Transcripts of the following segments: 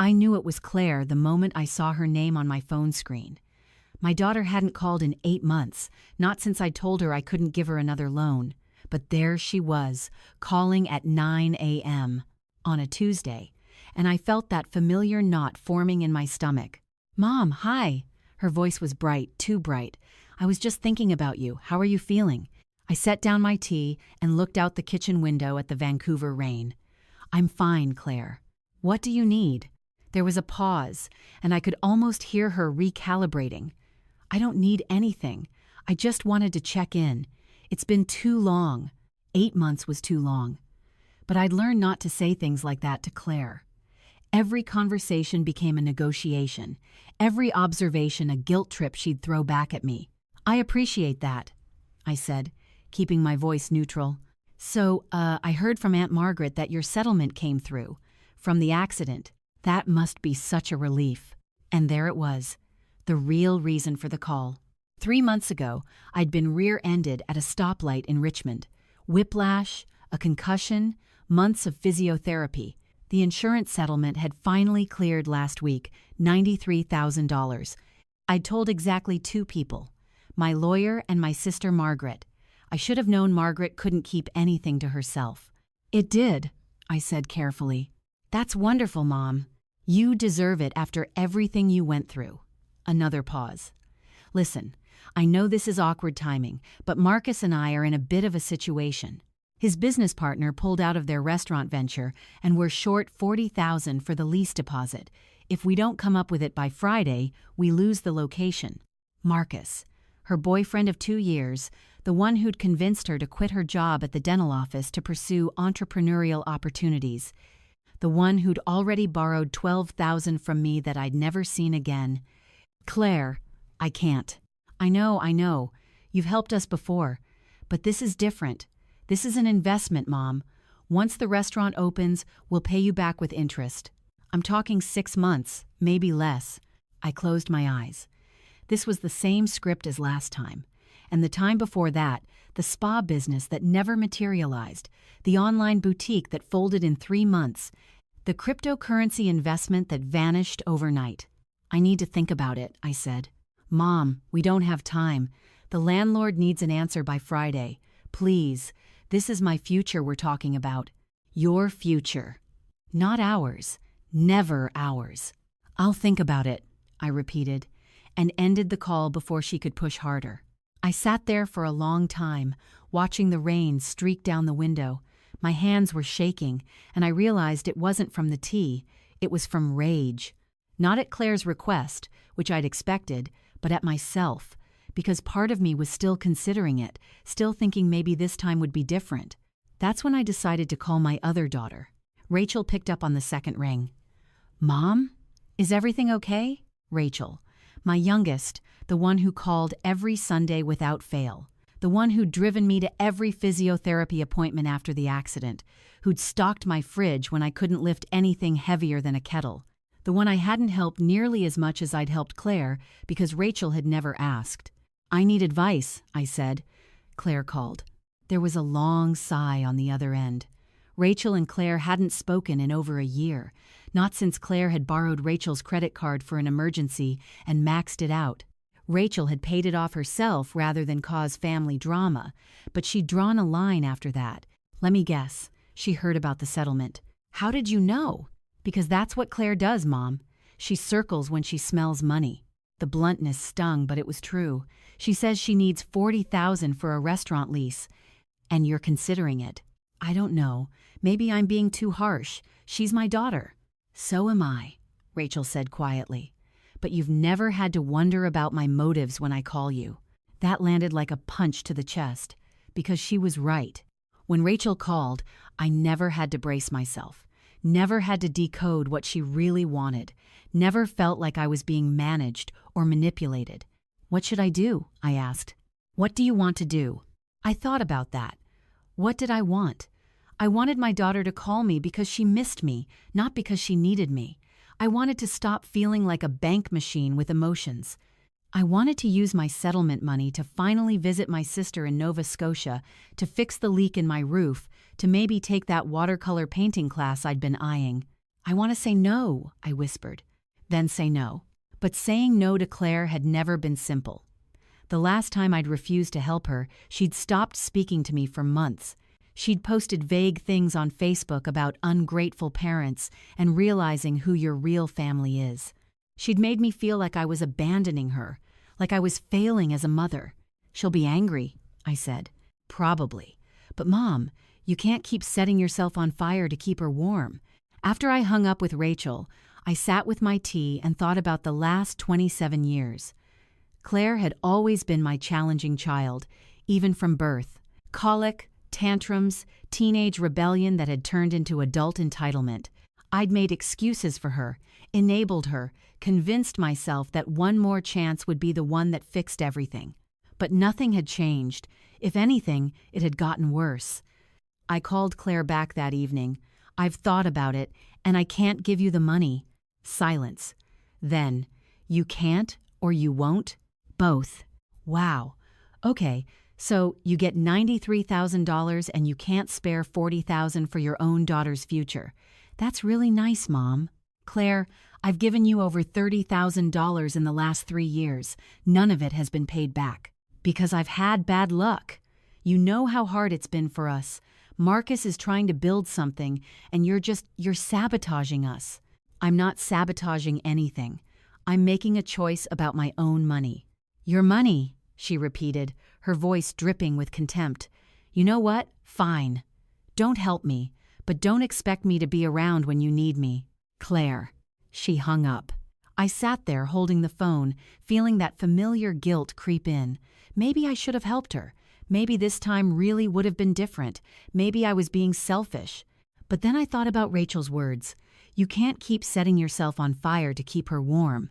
I knew it was Claire the moment I saw her name on my phone screen. My daughter hadn't called in 8 months, not since I told her I couldn't give her another loan. But there she was, calling at 9 a.m. on a Tuesday, and I felt that familiar knot forming in my stomach. "Mom, hi." Her voice was bright, too bright. "I was just thinking about you. How are you feeling?" I set down my tea and looked out the kitchen window at the Vancouver rain. "I'm fine, Claire. What do you need?" There was a pause, and I could almost hear her recalibrating. "I don't need anything. I just wanted to check in. It's been too long." 8 months was too long. But I'd learned not to say things like that to Claire. Every conversation became a negotiation, every observation a guilt trip she'd throw back at me. "I appreciate that," I said, keeping my voice neutral. "So, I heard from Aunt Margaret that your settlement came through, from the accident. That must be such a relief." And there it was, the real reason for the call. 3 months ago, I'd been rear-ended at a stoplight in Richmond. Whiplash, a concussion, months of physiotherapy. The insurance settlement had finally cleared last week, $93,000. I'd told exactly 2 people, my lawyer and my sister Margaret. I should have known Margaret couldn't keep anything to herself. "It did," I said carefully. "That's wonderful, Mom. You deserve it after everything you went through." Another pause. "Listen, I know this is awkward timing, but Marcus and I are in a bit of a situation. His business partner pulled out of their restaurant venture, and we're short $40,000 for the lease deposit. If we don't come up with it by Friday, we lose the location." Marcus, her boyfriend of 2 years, the one who'd convinced her to quit her job at the dental office to pursue entrepreneurial opportunities. The one who'd already borrowed $12,000 from me that I'd never seen again. "Claire, I can't. I know. You've helped us before. But this is different. This is an investment, Mom. Once the restaurant opens, we'll pay you back with interest. I'm talking 6 months, maybe less." I closed my eyes. This was the same script as last time. And the time before that, the spa business that never materialized, the online boutique that folded in 3 months, the cryptocurrency investment that vanished overnight. "I need to think about it," I said. "Mom, we don't have time. The landlord needs an answer by Friday. Please, this is my future we're talking about. Your future. Not ours. Never ours." "I'll think about it," I repeated, and ended the call before she could push harder. I sat there for a long time, watching the rain streak down the window. My hands were shaking, and I realized it wasn't from the tea, it was from rage. Not at Claire's request, which I'd expected, but at myself, because part of me was still considering it, still thinking maybe this time would be different. That's when I decided to call my other daughter. Rachel picked up on the second ring. "Mom? Is everything okay?" Rachel, my youngest, the one who called every Sunday without fail, the one who'd driven me to every physiotherapy appointment after the accident, who'd stocked my fridge when I couldn't lift anything heavier than a kettle, the one I hadn't helped nearly as much as I'd helped Claire because Rachel had never asked. "I need advice," I said. Claire called. There was a long sigh on the other end. Rachel and Claire hadn't spoken in over a year, not since Claire had borrowed Rachel's credit card for an emergency and maxed it out. Rachel had paid it off herself rather than cause family drama, but she'd drawn a line after that. "Let me guess. She heard about the settlement." "How did you know?" "Because that's what Claire does, Mom. She circles when she smells money." The bluntness stung, but it was true. "She says she needs $40,000 for a restaurant lease. And you're considering it." "I don't know. Maybe I'm being too harsh. She's my daughter." "So am I," Rachel said quietly. "But you've never had to wonder about my motives when I call you." That landed like a punch to the chest, because she was right. When Rachel called, I never had to brace myself, never had to decode what she really wanted, never felt like I was being managed or manipulated. "What should I do?" I asked. "What do you want to do?" I thought about that. What did I want? I wanted my daughter to call me because she missed me, not because she needed me. I wanted to stop feeling like a bank machine with emotions. I wanted to use my settlement money to finally visit my sister in Nova Scotia, to fix the leak in my roof, to maybe take that watercolor painting class I'd been eyeing. "I want to say no," I whispered. "Then say no." But saying no to Claire had never been simple. The last time I'd refused to help her, she'd stopped speaking to me for months. She'd posted vague things on Facebook about ungrateful parents and realizing who your real family is. She'd made me feel like I was abandoning her, like I was failing as a mother. "She'll be angry," I said. "Probably. But Mom, you can't keep setting yourself on fire to keep her warm." After I hung up with Rachel, I sat with my tea and thought about the last 27 years. Claire had always been my challenging child, even from birth. Colic, tantrums, teenage rebellion that had turned into adult entitlement. I'd made excuses for her, enabled her, convinced myself that one more chance would be the one that fixed everything. But nothing had changed. If anything, it had gotten worse. I called Claire back that evening. "I've thought about it, and I can't give you the money." Silence. Then, "You can't or you won't?" "Both." "Wow. Okay, so you get $93,000 and you can't spare $40,000 for your own daughter's future. That's really nice, Mom." "Claire, I've given you over $30,000 in the last 3 years. None of it has been paid back. Because I've had bad luck. You know how hard it's been for us. Marcus is trying to build something, and you're sabotaging us." "I'm not sabotaging anything. I'm making a choice about my own money." "Your money," she repeated, her voice dripping with contempt. "You know what? Fine. Don't help me, but don't expect me to be around when you need me." "Claire." She hung up. I sat there holding the phone, feeling that familiar guilt creep in. Maybe I should have helped her. Maybe this time really would have been different. Maybe I was being selfish. But then I thought about Rachel's words. You can't keep setting yourself on fire to keep her warm.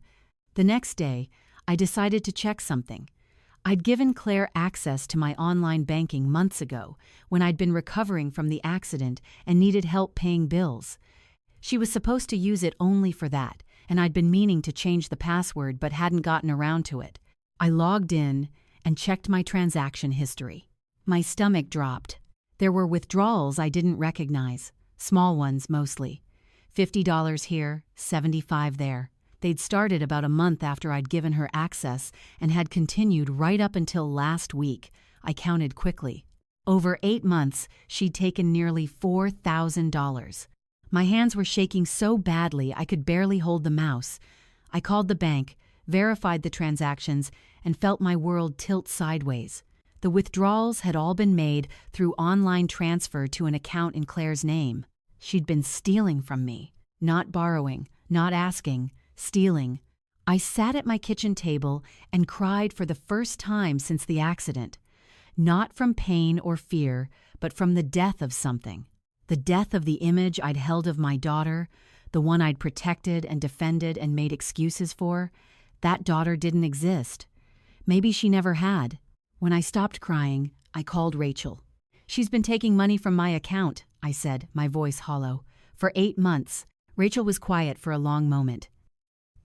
The next day, I decided to check something. I'd given Claire access to my online banking months ago, when I'd been recovering from the accident and needed help paying bills. She was supposed to use it only for that, and I'd been meaning to change the password but hadn't gotten around to it. I logged in and checked my transaction history. My stomach dropped. There were withdrawals I didn't recognize, small ones mostly. $50 here, $75 there. They'd started about a month after I'd given her access and had continued right up until last week. I counted quickly. Over 8 months, she'd taken nearly $4,000. My hands were shaking so badly I could barely hold the mouse. I called the bank, verified the transactions, and felt my world tilt sideways. The withdrawals had all been made through online transfer to an account in Claire's name. She'd been stealing from me. Not borrowing, not asking, stealing. I sat at my kitchen table and cried for the first time since the accident. Not from pain or fear, but from the death of something. The death of the image I'd held of my daughter, the one I'd protected and defended and made excuses for. That daughter didn't exist. Maybe she never had. When I stopped crying, I called Rachel. "She's been taking money from my account," I said, my voice hollow. "For 8 months." Rachel was quiet for a long moment.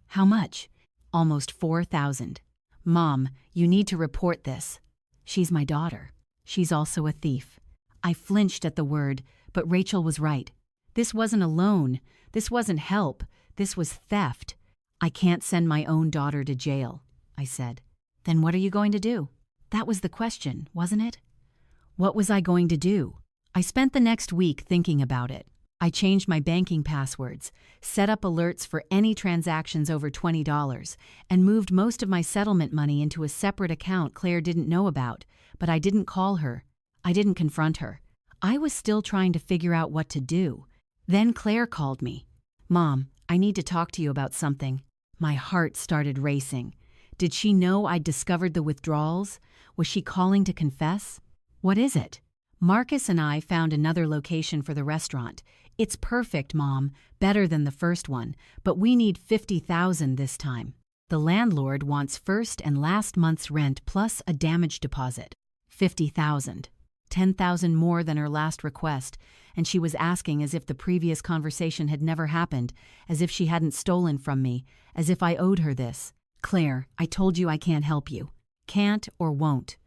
"How much?" "Almost 4,000. Mom, you need to report this." "She's my daughter. She's also a thief." I flinched at the word, but Rachel was right. This wasn't a loan. This wasn't help. This was theft. "I can't send my own daughter to jail," I said. "Then what are you going to do?" That was the question, wasn't it? What was I going to do? I spent the next week thinking about it. I changed my banking passwords, set up alerts for any transactions over $20, and moved most of my settlement money into a separate account Claire didn't know about, but I didn't call her. I didn't confront her. I was still trying to figure out what to do. Then Claire called me. "Mom, I need to talk to you about something." My heart started racing. Did she know I'd discovered the withdrawals? Was she calling to confess? "What is it?" "Marcus and I found another location for the restaurant. It's perfect, Mom, better than the first one, but we need $50,000 this time. The landlord wants first and last month's rent plus a damage deposit. $50,000. $10,000 more than her last request, and she was asking as if the previous conversation had never happened, as if she hadn't stolen from me, as if I owed her this. "Claire, I told you I can't help you." Can't or won't.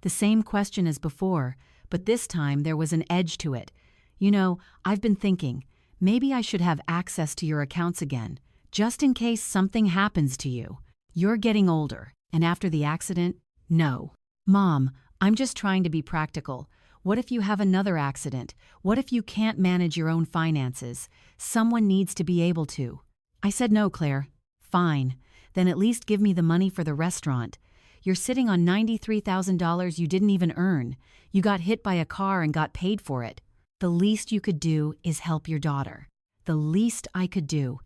The same question as before, but this time there was an edge to it. "You know, I've been thinking, Maybe I should have access to your accounts again, just in case something happens to you. You're getting older, and after the accident, no. Mom, I'm just trying to be practical. What if you have another accident? What if you can't manage your own finances? Someone needs to be able to. I said no, Claire. Fine. Then at least give me the money for the restaurant. You're sitting on $93,000 you didn't even earn. You got hit by a car and got paid for it. The least you could do is help your daughter. The least I could do.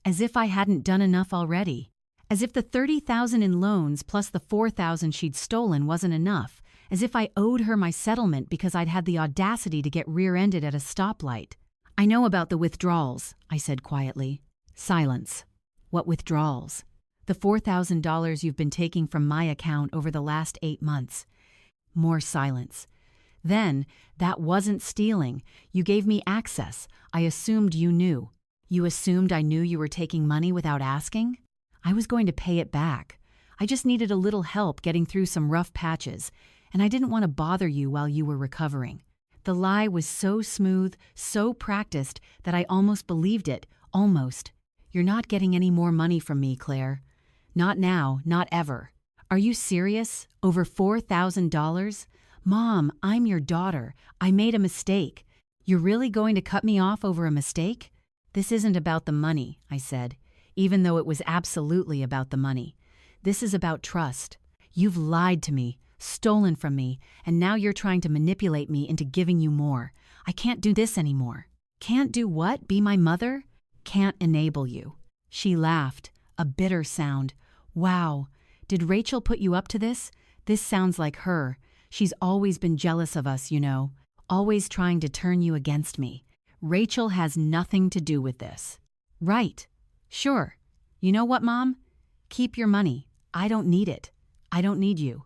As if I hadn't done enough already. As if the $30,000 in loans plus the $4,000 she'd stolen wasn't enough. As if I owed her my settlement because I'd had the audacity to get rear-ended at a stoplight. I know about the withdrawals, I said quietly. Silence. What withdrawals? The $4,000 you've been taking from my account over the last 8 months. More silence. Then, that wasn't stealing. You gave me access. I assumed you knew. You assumed I knew you were taking money without asking? I was going to pay it back. I just needed a little help getting through some rough patches, and I didn't want to bother you while you were recovering. The lie was so smooth, so practiced, that I almost believed it. Almost. You're not getting any more money from me, Claire. Not now, not ever. Are you serious? Over $4,000? Mom, I'm your daughter. I made a mistake. You're really going to cut me off over a mistake? This isn't about the money, I said, even though it was absolutely about the money. This is about trust. You've lied to me, stolen from me, and now you're trying to manipulate me into giving you more. I can't do this anymore. Can't do what? Be my mother? Can't enable you. She laughed, a bitter sound. Wow. Did Rachel put you up to this? This sounds like her. She's always been jealous of us, you know. Always trying to turn you against me. Rachel has nothing to do with this. Right. Sure. You know what, Mom? Keep your money. I don't need it. I don't need you.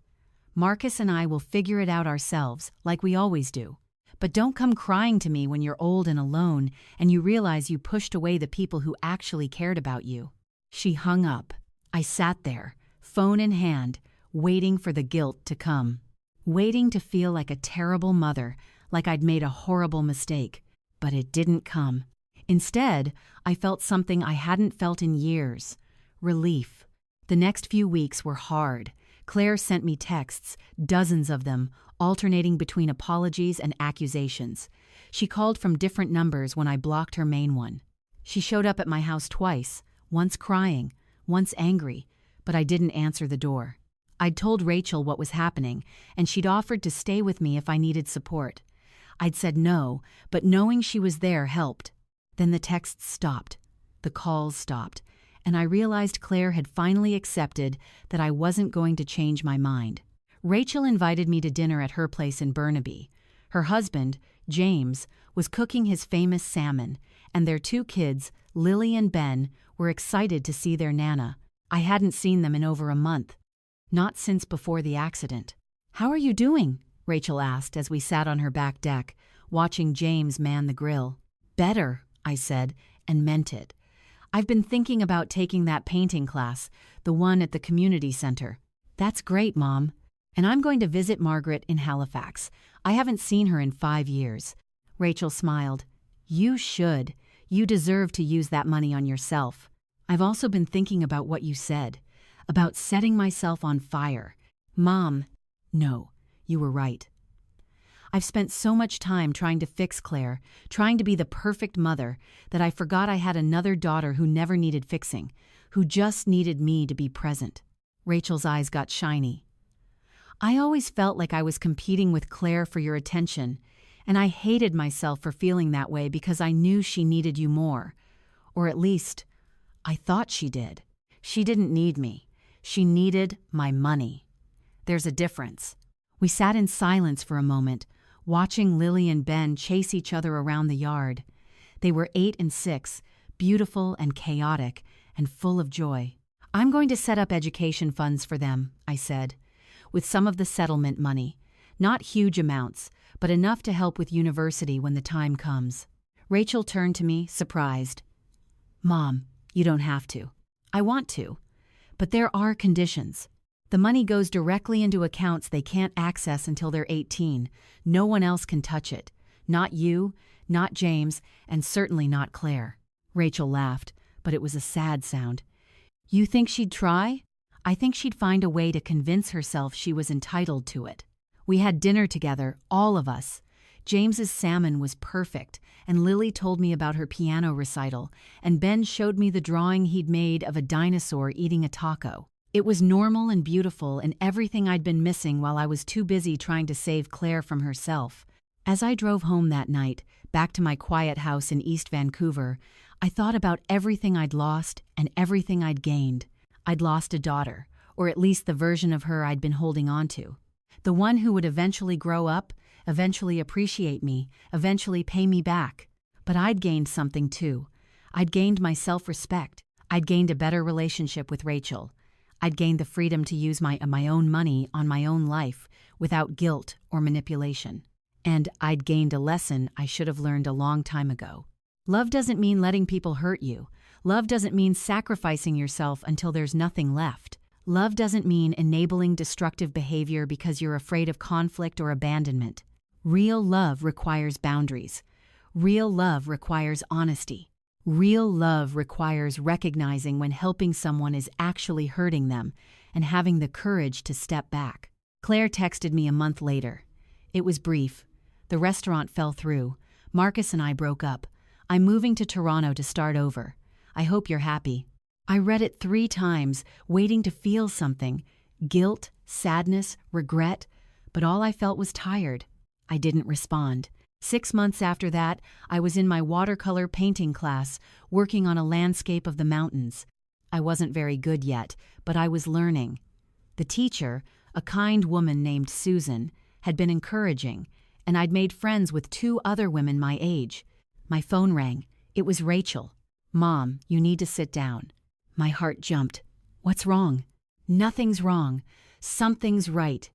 Marcus and I will figure it out ourselves, like we always do. But don't come crying to me when you're old and alone and you realize you pushed away the people who actually cared about you. She hung up. I sat there, phone in hand, waiting for the guilt to come. Waiting to feel like a terrible mother, like I'd made a horrible mistake. But it didn't come. Instead, I felt something I hadn't felt in years. Relief. The next few weeks were hard. Claire sent me texts, dozens of them, alternating between apologies and accusations. She called from different numbers when I blocked her main one. She showed up at my house twice, once crying, once angry, but I didn't answer the door. I'd told Rachel what was happening, and she'd offered to stay with me if I needed support. I'd said no, but knowing she was there helped. Then the texts stopped. The calls stopped. And I realized Claire had finally accepted that I wasn't going to change my mind. Rachel invited me to dinner at her place in Burnaby. Her husband, James, was cooking his famous salmon, and their 2 kids, Lily and Ben, were excited to see their Nana. I hadn't seen them in over a month. Not since before the accident. "How are you doing?" Rachel asked as we sat on her back deck, watching James man the grill. "Better," I said, and meant it. "I've been thinking about taking that painting class, the one at the community center." "That's great, Mom. And I'm going to visit Margaret in Halifax. I haven't seen her in 5 years." Rachel smiled. "You should. You deserve to use that money on yourself. I've also been thinking about what you said, about setting myself on fire." "Mom." "No, you were right. I've spent so much time trying to fix Claire, trying to be the perfect mother, that I forgot I had another daughter who never needed fixing, who just needed me to be present." Rachel's eyes got shiny. "I always felt like I was competing with Claire for your attention, and I hated myself for feeling that way because I knew she needed you more. Or at least, I thought she did. She didn't need me. She needed my money. There's a difference." We sat in silence for a moment, watching Lily and Ben chase each other around the yard. They were 8 and 6, beautiful and chaotic, and full of joy. "I'm going to set up education funds for them," I said, "with some of the settlement money. Not huge amounts, but enough to help with university when the time comes." Rachel turned to me, surprised. "Mom, you don't have to. I want to. But there are conditions. The money goes directly into accounts they can't access until they're 18. No one else can touch it. Not you, Not James, and certainly not Claire. Rachel laughed, but it was a sad sound. You think she'd try? I think she'd find a way to convince herself she was entitled to it. We had dinner together, all of us. James's salmon was perfect, and Lily told me about her piano recital, and Ben showed me the drawing he'd made of a dinosaur eating a taco. It was normal and beautiful and everything I'd been missing while I was too busy trying to save Claire from herself. As I drove home that night, back to my quiet house in East Vancouver, I thought about everything I'd lost and everything I'd gained. I'd lost a daughter, or at least the version of her I'd been holding on to. The one who would eventually grow up, eventually appreciate me, eventually pay me back. But I'd gained something too. I'd gained my self-respect. I'd gained a better relationship with Rachel. I'd gained the freedom to use my own money on my own life without guilt or manipulation. And I'd gained a lesson I should have learned a long time ago. Love doesn't mean letting people hurt you. Love doesn't mean sacrificing yourself until there's nothing left. Love doesn't mean enabling destructive behavior because you're afraid of conflict or abandonment. Real love requires boundaries. Real love requires honesty. Real love requires recognizing when helping someone is actually hurting them and having the courage to step back. Claire texted me a month later. It was brief. The restaurant fell through. Marcus and I broke up. I'm moving to Toronto to start over. I hope you're happy. I read it 3 times, waiting to feel something. Guilt, sadness, regret. But all I felt was tired. I didn't respond. 6 months after that, I was in my watercolor painting class, working on a landscape of the mountains. I wasn't very good yet, but I was learning. The teacher, a kind woman named Susan, had been encouraging, and I'd made friends with 2 other women my age. My phone rang. It was Rachel. Mom, you need to sit down. My heart jumped. What's wrong? Nothing's wrong. Something's right.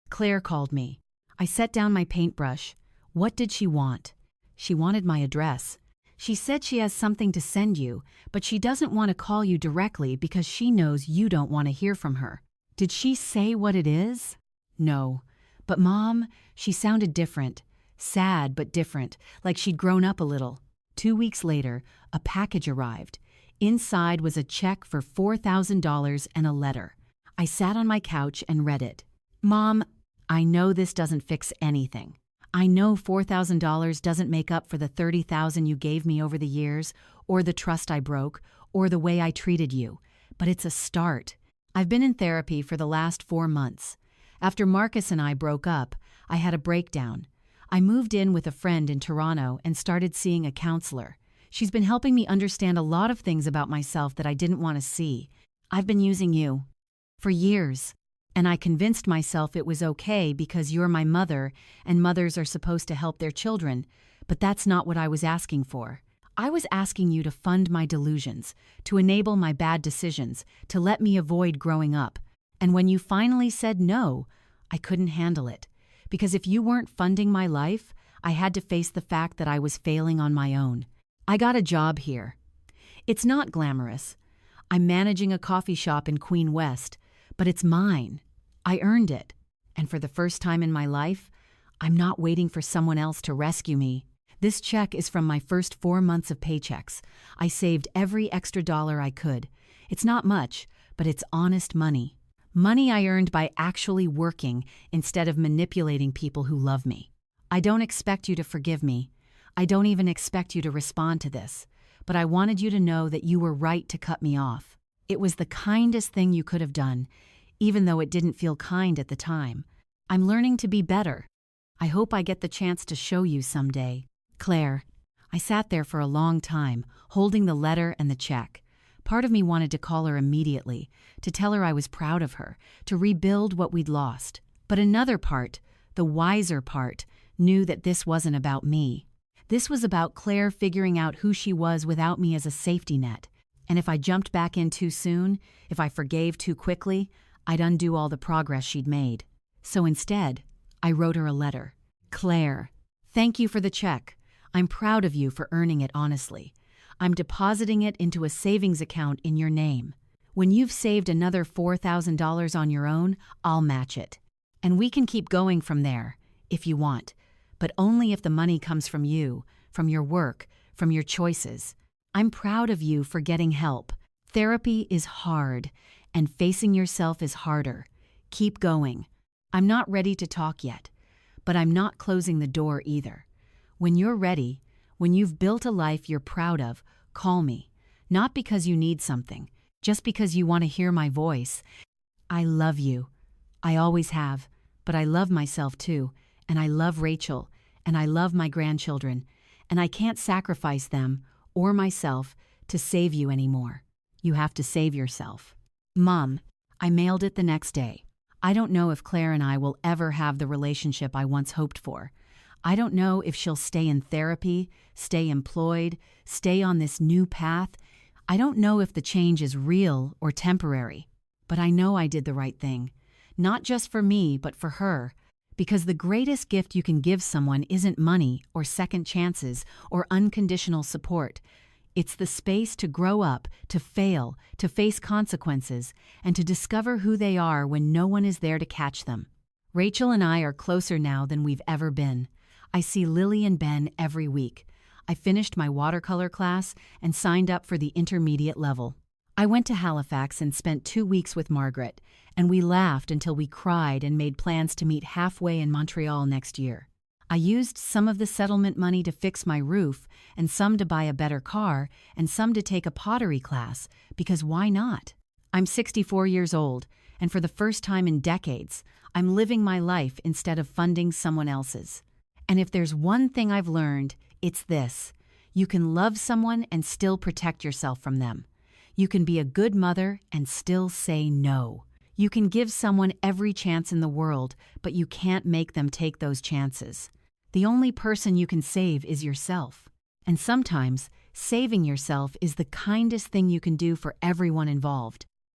Claire called me. I set down my paintbrush. What did she want? She wanted my address. She said she has something to send you, but she doesn't want to call you directly because she knows you don't want to hear from her. Did she say what it is? No. But Mom, she sounded different. Sad but different, like she'd grown up a little. 2 weeks later, a package arrived. Inside was a check for $4,000 and a letter. I sat on my couch and read it. Mom, I know this doesn't fix anything. I know $4,000 doesn't make up for the $30,000 you gave me over the years, or the trust I broke, or the way I treated you. But it's a start. I've been in therapy for the last 4 months. After Marcus and I broke up, I had a breakdown. I moved in with a friend in Toronto and started seeing a counselor. She's been helping me understand a lot of things about myself that I didn't want to see. I've been using you for years. And I convinced myself it was okay because you're my mother and mothers are supposed to help their children, but that's not what I was asking for. I was asking you to fund my delusions, to enable my bad decisions, to let me avoid growing up. And when you finally said no, I couldn't handle it. Because if you weren't funding my life, I had to face the fact that I was failing on my own. I got a job here. It's not glamorous. I'm managing a coffee shop in Queen West, but it's mine. I earned it, and for the first time in my life, I'm not waiting for someone else to rescue me. This check is from my first 4 months of paychecks. I saved every extra dollar I could. It's not much, but it's honest money. Money I earned by actually working instead of manipulating people who love me. I don't expect you to forgive me. I don't even expect you to respond to this, but I wanted you to know that you were right to cut me off. It was the kindest thing you could have done, even though it didn't feel kind at the time. I'm learning to be better. I hope I get the chance to show you someday. Claire. I sat there for a long time, holding the letter and the check. Part of me wanted to call her immediately, to tell her I was proud of her, to rebuild what we'd lost. But another part, the wiser part, knew that this wasn't about me. This was about Claire figuring out who she was without me as a safety net. And if I jumped back in too soon, if I forgave too quickly, I'd undo all the progress she'd made. So instead, I wrote her a letter. Claire, thank you for the check. I'm proud of you for earning it honestly. I'm depositing it into a savings account in your name. When you've saved another $4,000 on your own, I'll match it. And we can keep going from there, if you want, but only if the money comes from you, from your work, from your choices. I'm proud of you for getting help. Therapy is hard, and facing yourself is harder. Keep going. I'm not ready to talk yet, but I'm not closing the door either. When you're ready, when you've built a life you're proud of, call me. Not because you need something, just because you want to hear my voice. I love you. I always have, but I love myself too, and I love Rachel, and I love my grandchildren, and I can't sacrifice them or myself to save you anymore. You have to save yourself. Mom, I mailed it the next day. I don't know if Claire and I will ever have the relationship I once hoped for. I don't know if she'll stay in therapy, stay employed, stay on this new path. I don't know if the change is real or temporary. But I know I did the right thing. Not just for me, but for her. Because the greatest gift you can give someone isn't money or second chances or unconditional support. It's the space to grow up, to fail, to face consequences, and to discover who they are when no one is there to catch them. Rachel and I are closer now than we've ever been. I see Lily and Ben every week. I finished my watercolor class and signed up for the intermediate level. I went to Halifax and spent 2 weeks with Margaret, and we laughed until we cried and made plans to meet halfway in Montreal next year. I used some of the settlement money to fix my roof, and some to buy a better car, and some to take a pottery class, because why not? I'm 64 years old, and for the first time in decades, I'm living my life instead of funding someone else's. And if there's one thing I've learned, it's this. You can love someone and still protect yourself from them. You can be a good mother and still say no. You can give someone every chance in the world, but you can't make them take those chances. The only person you can save is yourself. And sometimes, saving yourself is the kindest thing you can do for everyone involved.